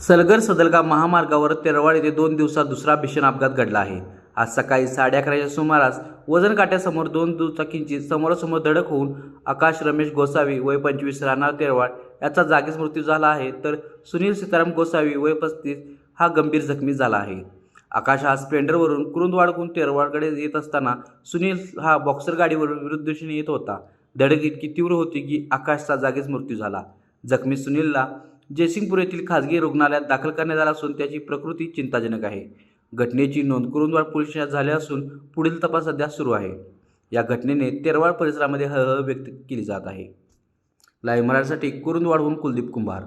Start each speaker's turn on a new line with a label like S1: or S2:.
S1: सलगर सदलगा महामार्गावर तेरवाड येथे 2 दिवसात दुसरा भीषण अपघात घडला आहे। आज सकाळी 11:30च्या सुमारास वजन काट्यासमोर 2 दुचाकींची समोरासमोर धडक होऊन आकाश रमेश गोसावी वय 25 राहणार तेरवाड याचा जागीच मृत्यू झाला आहे, तर सुनील सीताराम गोसावी वय 35 हा गंभीर जखमी झाला आहे। आकाश हा स्प्लेंडरवरून कुरुंदवाडहून तेरवाडकडे येत असताना सुनील हा बॉक्सर गाडीवरून विरुद्ध दिशेने येत होता। धडक इतकी तीव्र होती की आकाशचा जागीच मृत्यू झाला। जखमी सुनीलला जयसिंगपूर येथील खासगी रुग्णालयात दाखल करण्यात आले असून त्याची प्रकृती चिंताजनक आहे। घटनेची नोंद कुरुंदवाड पोलीस ठाण्यात झाली असून पुढील तपास सध्या सुरू आहे। या घटनेने तेरवाड परिसरामध्ये हळहळ व्यक्त केली जात आहे। लाईव्ह मराठीसाठी कुरुंदवाडहून कुलदीप कुंभार।